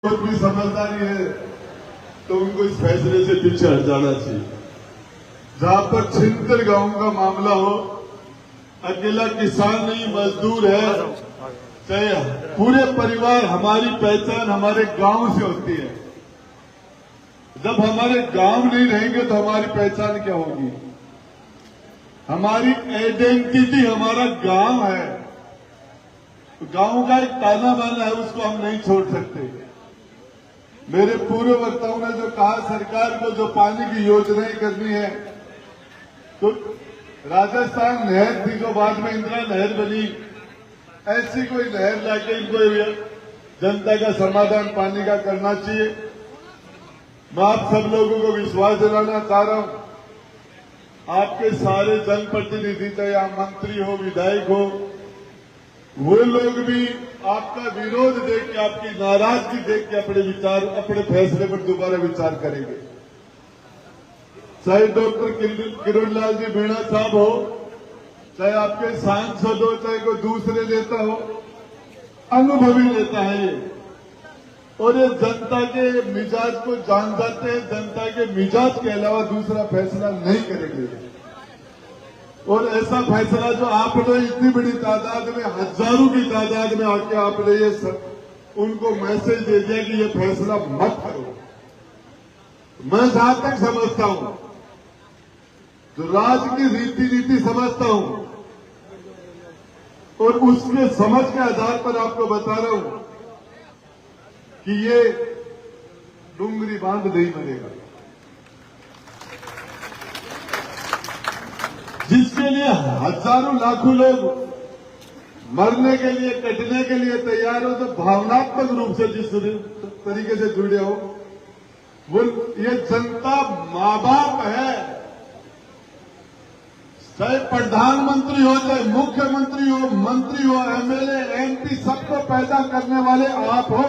बहुत भी समझदारी है तो उनको इस फैसले से पीछे हट जाना चाहिए। जहां पर छिंतर गांव का मामला हो, अकेला किसान नहीं मजदूर है, चाहे पूरे परिवार, हमारी पहचान हमारे गांव से होती है। जब हमारे गांव नहीं रहेंगे तो हमारी पहचान क्या होगी? हमारी आइडेंटिटी हमारा गांव है। तो गांव का एक ताना बाना है, उसको हम नहीं छोड़ सकते। मेरे पूर्व वक्ताओं ने जो कहा सरकार को जो पानी की योजनाएं करनी है, तो राजस्थान नहर थी जो बाद में इंदिरा नहर बनी, ऐसी कोई नहर लाके इनको जनता का समाधान पानी का करना चाहिए। मैं आप सब लोगों को विश्वास दिलाना चाह रहा हूं, आपके सारे जनप्रतिनिधि, चाहे आप मंत्री हो, विधायक हो, वो लोग भी आपका विरोध देख के, आपकी नाराजगी देख के अपने फैसले पर दोबारा विचार करेंगे। चाहे डॉक्टर किरोड़लाल जी मीणा साहब हो, चाहे आपके सांसद हो, चाहे कोई दूसरे नेता हो, अनुभवी नेता है ये, और ये जनता के मिजाज को जान जाते हैं। जनता के मिजाज के अलावा दूसरा फैसला नहीं करेंगे। और ऐसा फैसला जो आपने इतनी बड़ी तादाद में, हजारों की तादाद में आके आपने ये उनको मैसेज दे दिया कि ये फैसला मत करो। मैं जहां तक समझता हूं, जो राज की रीति नीति समझता हूं, और उसके समझ के आधार पर आपको बता रहा हूं कि ये डुंगरी बांध नहीं बनेगा, जिसके लिए हजारों लाखों लोग मरने के लिए, कटने के लिए तैयार हो, तो भावनात्मक रूप से जिस तरीके से जुड़े हो, वो ये जनता माँ बाप है। चाहे प्रधानमंत्री हो, चाहे मुख्यमंत्री हो, मंत्री हो, एमएलए, एमपी, सबको पैदा करने वाले आप हो।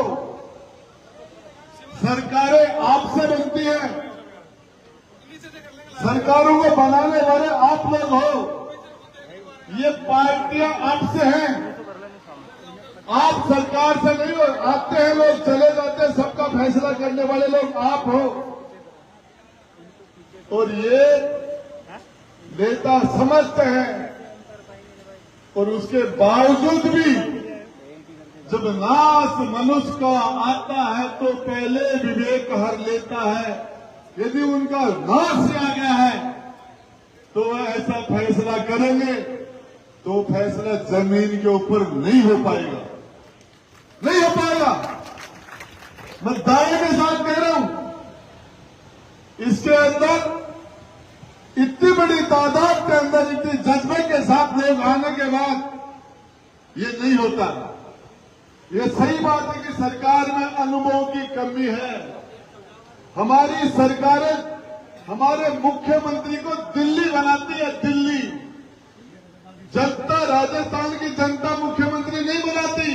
सरकारें आपसे बनती हैं, सरकारों को बनाने वाले आप लोग हो। ये पार्टियां आपसे हैं, आप सरकार से नहीं हो। आते हैं लोग, चले जाते हैं, सबका फैसला करने वाले लोग आप हो। और ये नेता समझते हैं, और उसके बावजूद भी जब नाश मनुष्य का आता है तो पहले विवेक हर लेता है। यदि उनका नाश आ गया है तो वह ऐसा फैसला करेंगे, तो फैसला जमीन के ऊपर नहीं हो पाएगा, नहीं हो पाएगा। मैं दावे के साथ कह रहा हूं, इसके अंदर इतनी बड़ी तादाद के अंदर इतने जज्बे के साथ लोग आने के बाद ये नहीं होता। ये सही बात है कि सरकार में अनुभव की कमी है। हमारी सरकारें हमारे मुख्यमंत्री को दिल्ली बनाती है, दिल्ली। जनता, राजस्थान की जनता मुख्यमंत्री नहीं बनाती।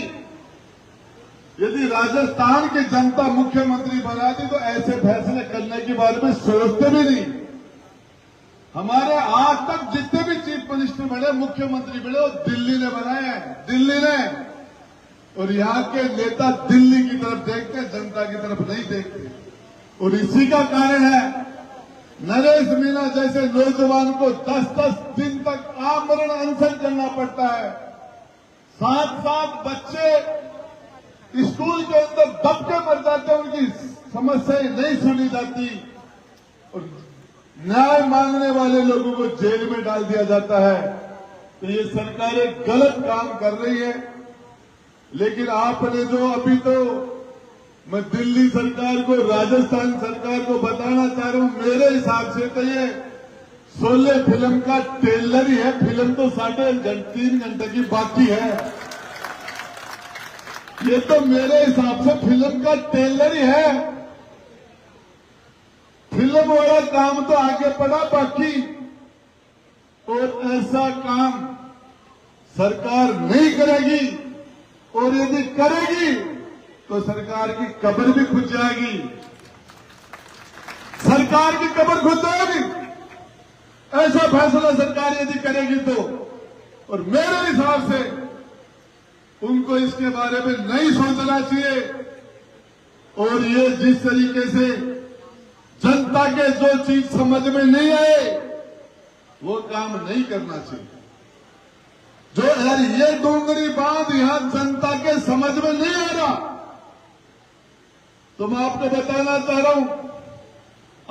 यदि राजस्थान की जनता मुख्यमंत्री बनाती तो ऐसे फैसले करने के बारे में सोचते भी नहीं। हमारे आज तक जितने भी चीफ मिनिस्टर बने, मुख्यमंत्री बने, वो दिल्ली ने बनाए हैं, दिल्ली ने। और यहाँ के नेता दिल्ली की तरफ देखते, जनता की तरफ नहीं देखते। और इसी का कारण है नरेश मीणा जैसे नौजवान को 10-10 दिन तक आमरण अनशन करना पड़ता है। 7-7 बच्चे स्कूल के अंदर दब के मर जाते हैं, उनकी समस्याएं नहीं सुनी जाती, और न्याय मांगने वाले लोगों को जेल में डाल दिया जाता है। तो ये सरकारें गलत काम कर रही है। लेकिन आपने जो अभी, तो मैं दिल्ली सरकार को, राजस्थान सरकार को बताना चाह रहा हूं, मेरे हिसाब से तो ये 16 फिल्म का ट्रेलर ही है। फिल्म तो 3.5 घंटे की बाकी है। ये तो मेरे हिसाब से फिल्म का ट्रेलर ही है। फिल्म वाला काम तो आगे पड़ा बाकी। और ऐसा काम सरकार नहीं करेगी, और यदि करेगी तो सरकार की कब्र भी खुद जाएगी, सरकार की कब्र खुद जाएगी। ऐसा फैसला सरकार यदि करेगी तो। और मेरे हिसाब से उनको इसके बारे में नहीं सोचना चाहिए। और ये जिस तरीके से जनता के जो चीज समझ में नहीं आए वो काम नहीं करना चाहिए। जो यार ये डोंगरी बांध यहां जनता के समझ में नहीं आ रहा, तो मैं आपको बताना चाह रहा हूं,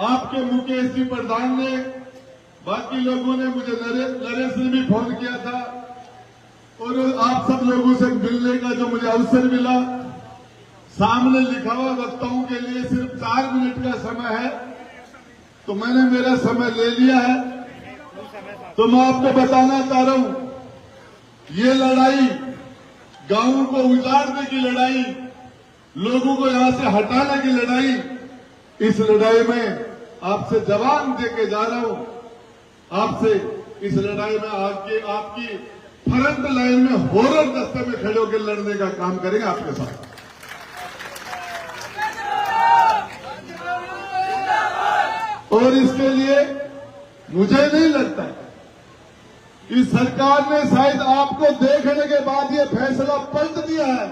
आपके मुकेश जी प्रधान ने, बाकी लोगों ने, मुझे नरेश ने भी फोन किया था और आप सब लोगों से मिलने का जो मुझे अवसर मिला, सामने लिखा हुआ वक्ताओं के लिए सिर्फ 4 मिनट का समय है, तो मैंने मेरा समय ले लिया है। तो मैं आपको बताना चाह रहा हूं, ये लड़ाई गांवों को उजाड़ने की लड़ाई, लोगों को यहां से हटाने की लड़ाई, इस लड़ाई में आपसे जवान देके जा रहा हूं। आपसे इस लड़ाई में आपकी फ्रंट लाइन में हॉरर दस्ते में खड़े होकर लड़ने का काम करेंगे आपके साथ। और इसके लिए मुझे नहीं लगता कि सरकार ने शायद आपको देखने के बाद ये फैसला पलट दिया है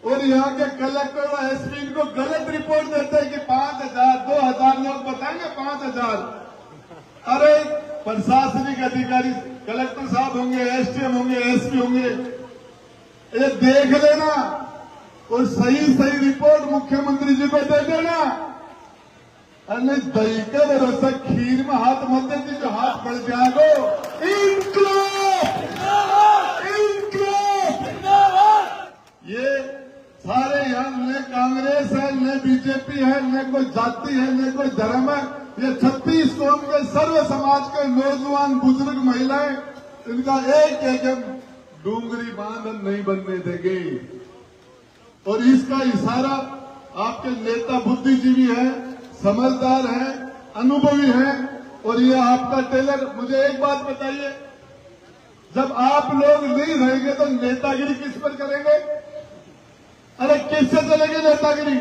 और यहाँ के कलेक्टर और एसपी को गलत रिपोर्ट देते हैं कि 5,000 2,000 लोग बताएंगे 5,000। अरे प्रशासनिक अधिकारी कलेक्टर साहब होंगे, एसडीएम होंगे, एसपी होंगे, ये देख लेना और सही रिपोर्ट मुख्यमंत्री जी को दे देना। अरे दही के भरोसा खीर में हाथ मत देती, जो हाथ बढ़ जाएगो। ये सारे यहाँ न कांग्रेस है, न बीजेपी है, न कोई जाति है, न कोई धर्म है, ये 36 कौम के सर्व समाज के नौजवान, बुजुर्ग, महिलाएं, इनका एक डूंगरी बांध हम नहीं बनने देंगे। और इसका इशारा आपके नेता बुद्धिजीवी है, समझदार है, अनुभवी है, और ये आपका टेलर। मुझे एक बात बताइए, जब आप लोग नहीं रहेंगे तो नेतागिरी किस पर करेंगे? अरे किससे चलेगी नेतागिरी?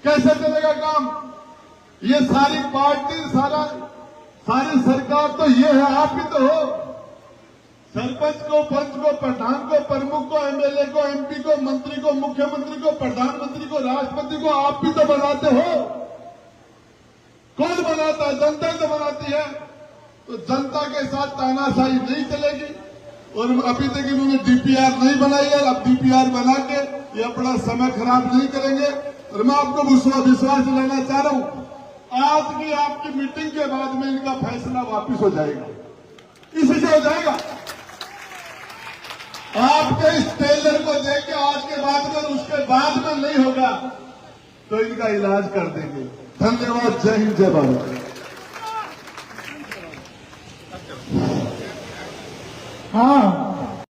कैसे चलेगा काम? ये सारी पार्टी, सारी सरकार तो ये है, आप ही तो हो। सरपंच को, पंच को, प्रधान को, प्रमुख को, एमएलए को, एमपी को, मंत्री को, मुख्यमंत्री को, प्रधानमंत्री को, राष्ट्रपति को आप भी तो बनाते हो। कौन बनाता है? जनता तो बनाती है। तो जनता के साथ तानाशाही नहीं चलेगी। और अभी तक इन्होंने डीपीआर नहीं बनाई है, अब डीपीआर बना के ये अपना समय खराब नहीं करेंगे। और मैं आपको विश्वास दिलाना चाह रहा हूं, आज की आपकी मीटिंग के बाद में इनका फैसला वापस हो जाएगा। इसी से हो जाएगा। आपके इस टेलर को देख के आज के बाद में, उसके बाद में नहीं होगा तो इनका इलाज कर देंगे। धन्यवाद। जय हिंद, जय भारत। हाँ,